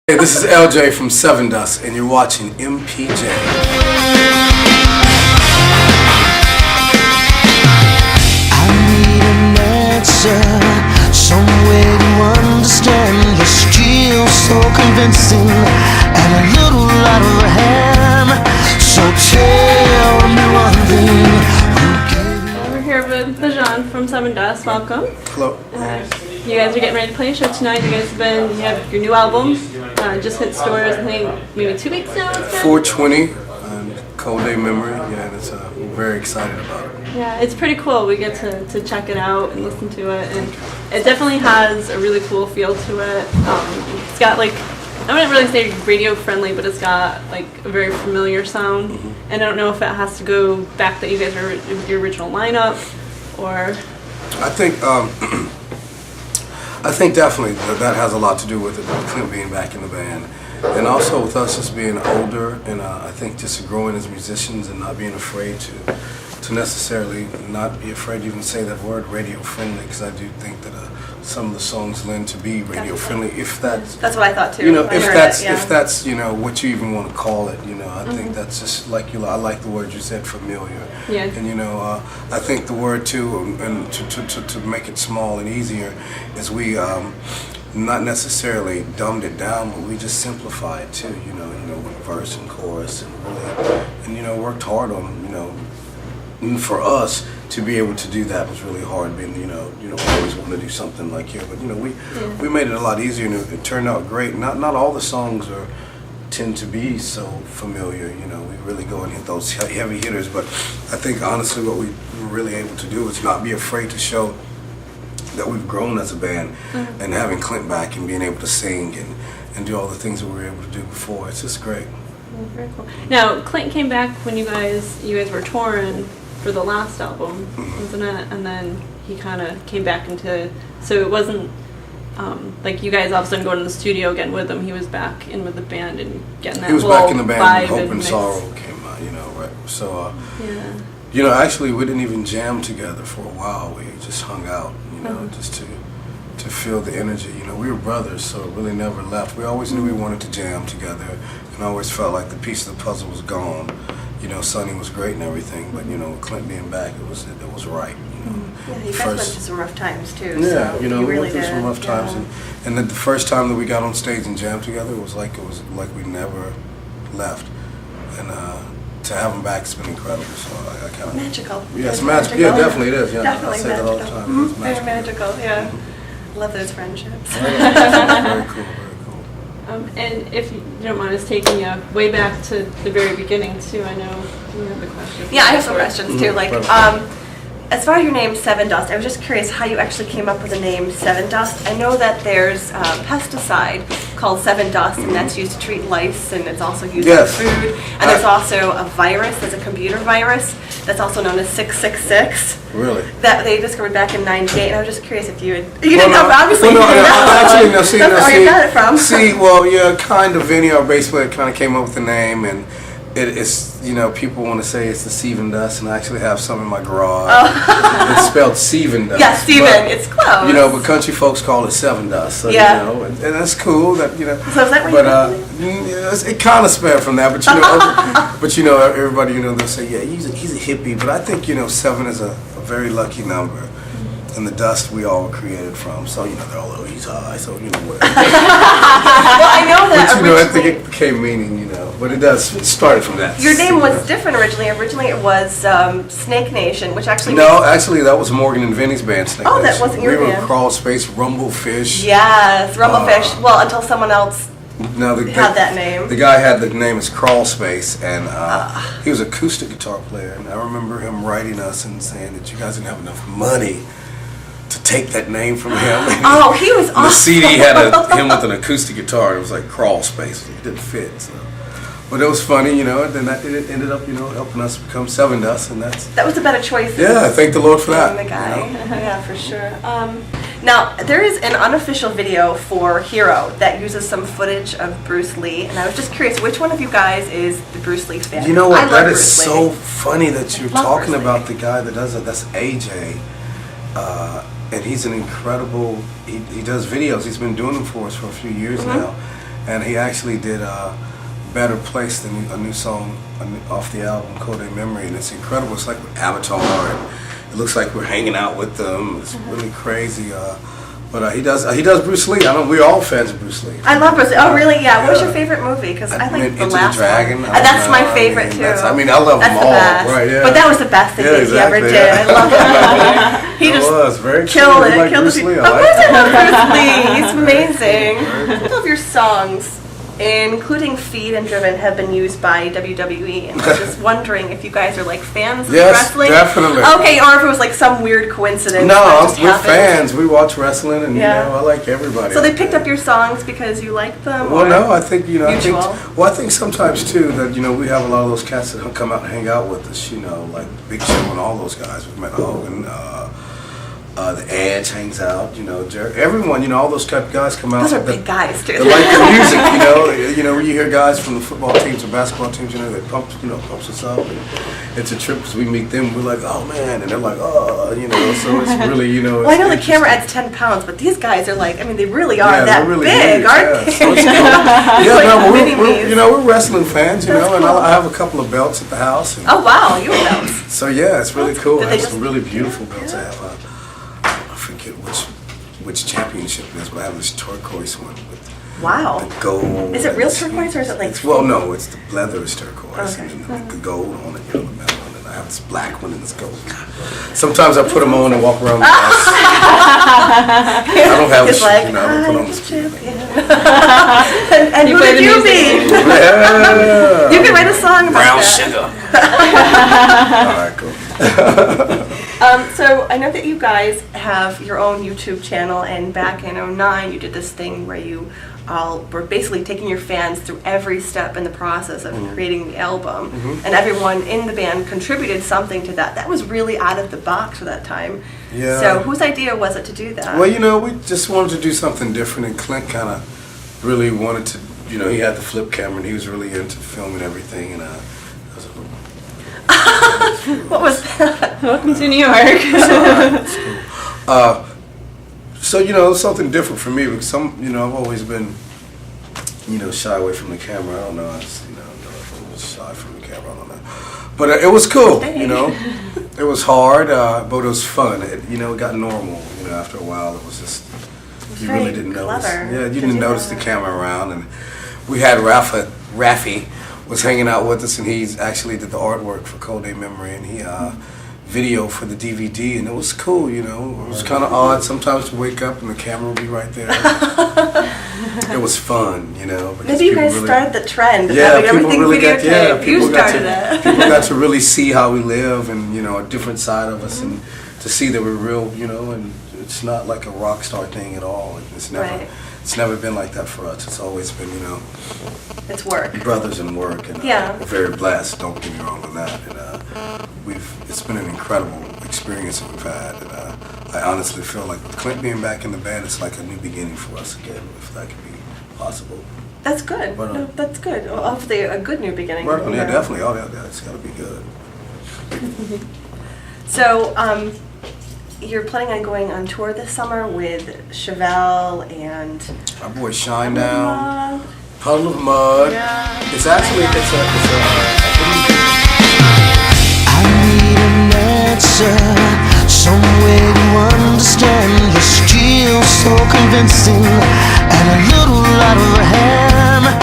Hey, this is LJ from Sevendust, and you're watching MPJ. I need an answer, some way to understand. You're still so convincing, and a little out of hand. So tell me one thing. We're here with Lajon from Sevendust. Welcome. Hello. You guys are getting ready to play a show tonight. You have your new album. Just hit stores, I think, maybe 2 weeks now. 420, Cold Day Memory. Yeah, that's we're very excited about it. Yeah, it's pretty cool. We get to check it out and listen to it, and it definitely has a really cool feel to it. It's got like, I wouldn't really say radio friendly, but it's got like a very familiar sound. And I don't know if it has to go back that you guys are with your original lineup, or. I think definitely that has a lot to do with it, with Clint being back in the band. And also with us just being older, and I think just growing as musicians and not being afraid to necessarily not be afraid to even say that word radio friendly, because I do think that some of the songs lend to be radio friendly, if that's what I thought too. You know, if that's you know what you even want to call it. You know, I think that's just like I like the word you said, familiar. Yeah. And you know, I think the word too, and to make it small and easier, is we not necessarily dumbed it down, but we just simplified too. You know, with verse and chorus, and really, and worked hard on and for us to be able to do that was really hard. Being always want to do something like here, but we made it a lot easier, and it turned out great. Not all the songs tend to be so familiar. We really go and hit those heavy hitters, but I think honestly what we were really able to do is not be afraid to show that we've grown as a band, and having Clint back and being able to sing and do all the things that we were able to do before. It's just great. Yeah, very cool. Now, Clint came back when you guys were touring for the last album, wasn't it? And then he kind of came back into, so it wasn't like you guys all of a sudden going to the studio again with him. He was back in with the band and getting that. He was back in the band when when Hope and Sorrow came out, right? So, yeah. Actually, we didn't even jam together for a while. We just hung out, just to feel the energy. We were brothers, so it really never left. We always knew we wanted to jam together, and I always felt like the piece of the puzzle was gone. Sonny was great and everything, but Clint being back, it was right. Yeah, you guys went through some rough times too. Yeah, so we really went through some rough times, and then the first time that we got on stage and jammed together, it was like we never left, and to have him back has been incredible. So I kind of magical. Yeah, it's magical. Yeah, definitely it is. Yeah, definitely I say that all the time. It's very magical. Yeah, love those friendships. Very cool. And if you don't mind us taking you way back to the very beginning too, I know you have a question. Yeah, I have some questions too. Like, as far as your name Sevendust, I was just curious how you actually came up with the name Sevendust. I know that there's a pesticide called Sevendust, and that's used to treat lice, and it's also used in food. And there's also a virus, there's a computer virus that's also known as 666. Really? That they discovered back in '98, and I was just curious if you didn't know, obviously. Well, actually, that's where you got it from. Kind of. Vinny, our bass player, kind of came up with the name, and it's people want to say it's the Sevendust, and I actually have some in my garage. It's spelled Sevendust. Yeah, Steven. It's close. But country folks call it Sevendust. So, and that's cool. So is that what it kind of spelled from that, but everybody they'll say he's a hippie, but I think 7 is a very lucky number. And the dust we all created from, so they're all he's high, so what. Well, I know that. But I think it became meaning, but it started from that. Your name was different originally. Originally it was Snake Nation, which actually. No, actually that was Morgan and Vinny's band, Snake Nation. That wasn't your band. We were Crawl Space, Rumblefish. Yes, Rumblefish. Well, until someone else. Had that name. The guy had the name as Crawl Space, and he was an acoustic guitar player. And I remember him writing us and saying that you guys didn't have enough money to take that name from him. He was awesome. The CD had him with an acoustic guitar. It was like Crawl Space. It didn't fit. So. But it was funny, and then that ended up, helping us become Sevendust, and that was a better choice. Yeah, thank the Lord for that. The guy. Yeah, for sure. Now, there is an unofficial video for Hero that uses some footage of Bruce Lee, and I was just curious, which one of you guys is the Bruce Lee fan? You know what? That is so funny that you're talking about the guy that does it. That's AJ. And he's an incredible, he does videos. He's been doing them for us for a few years now. and he actually did Better Place, a new song off the album Cold Memory, and it's incredible. It's like with Avatar, and it looks like we're hanging out with them. It's really crazy. But he does Bruce Lee. We're all fans of Bruce Lee. I love Bruce Lee. Oh, really? Yeah. What was your favorite movie? Because I like the last Dragon. one. That's my favorite too. I love them all. Best. Right? Yeah. But that was the best thing he ever did. I love that movie. He just very killed it. Like Killed Bruce the Lee. Of course, I love Bruce Lee. He's amazing. I love your songs, including Feed and Driven, have been used by WWE, and I was just wondering if you guys are like fans of wrestling. Yes, definitely. Okay, or if it was like some weird coincidence. No, we're fans. We watch wrestling, and I like everybody. So they picked up your songs because you like them. Well, no, I think I think sometimes too that we have a lot of those cats that come out and hang out with us. Like Big Show and all those guys. We've met Hogan. The Edge hangs out, everyone, all those type of guys come out. Those are big guys too. They like the music, when you hear guys from the football teams or basketball teams, they pumps us up. And it's a trip because we meet them. We're like, oh man, and they're like, oh, so it's really, Well, I know the camera adds 10 pounds, but these guys are like, they really are that really big, huge, aren't they? So it's we're wrestling fans, and I have a couple of belts at the house. Oh wow, you have belts. So yeah, it's really cool. Did I they have some really beautiful belts. I have I forget which championship it is, but I have this turquoise one with the gold. Is it real turquoise or is it like? No, it's the leather is turquoise and the gold on it, the metal on it. I have this black one and this gold. Sometimes I put them on and walk around the house. I don't have a shoe, I don't put on the champion. And who did you be? Yeah. You can write a song about Brown that. sugar. All right, cool. So I know that you guys have your own YouTube channel, and back in '09 you did this thing where you all were basically taking your fans through every step in the process of creating the album, and everyone in the band contributed something to that. That was really out of the box for that time. Yeah. So whose idea was it to do that? Well, we just wanted to do something different, and Clint kind of really wanted to, he had the flip camera, and he was really into filming everything, and what was that? Welcome to New York. It's cool. So something different for me because I've always been shy away from the camera. I don't know. I was shy from the camera. I don't know. But it was cool. It was hard, but it was fun. It got normal. After a while, it was just you really didn't notice. Yeah, you didn't notice the camera around, and we had Raffy was hanging out with us, and he's actually did the artwork for Cold Memory, and he video for the DVD, and it was cool. It was kind of odd sometimes to wake up and the camera would be right there. It was fun, Maybe you guys started the trend of yeah, having everything videotaped. You started it. People got to really see how we live, and a different side of us, and to see that we're real, and it's not like a rock star thing at all. It's never. It's never been like that for us. It's always been, it's work. Brothers in work, and we're very blessed. Don't get me wrong on that. And it's been an incredible experience that we've had. And I honestly feel like with Clint being back in the band, it's like a new beginning for us again, if that could be possible. That's good. That's good. Well, hopefully, a good new beginning. Right on, yeah, definitely. Oh, yeah, it's got to be good. So, you're planning on going on tour this summer with Chevelle and our boy Shinedown, Puddle of Mud. Yeah. It's actually I need an answer, some way to understand. You're still so convincing, and a little out of hand.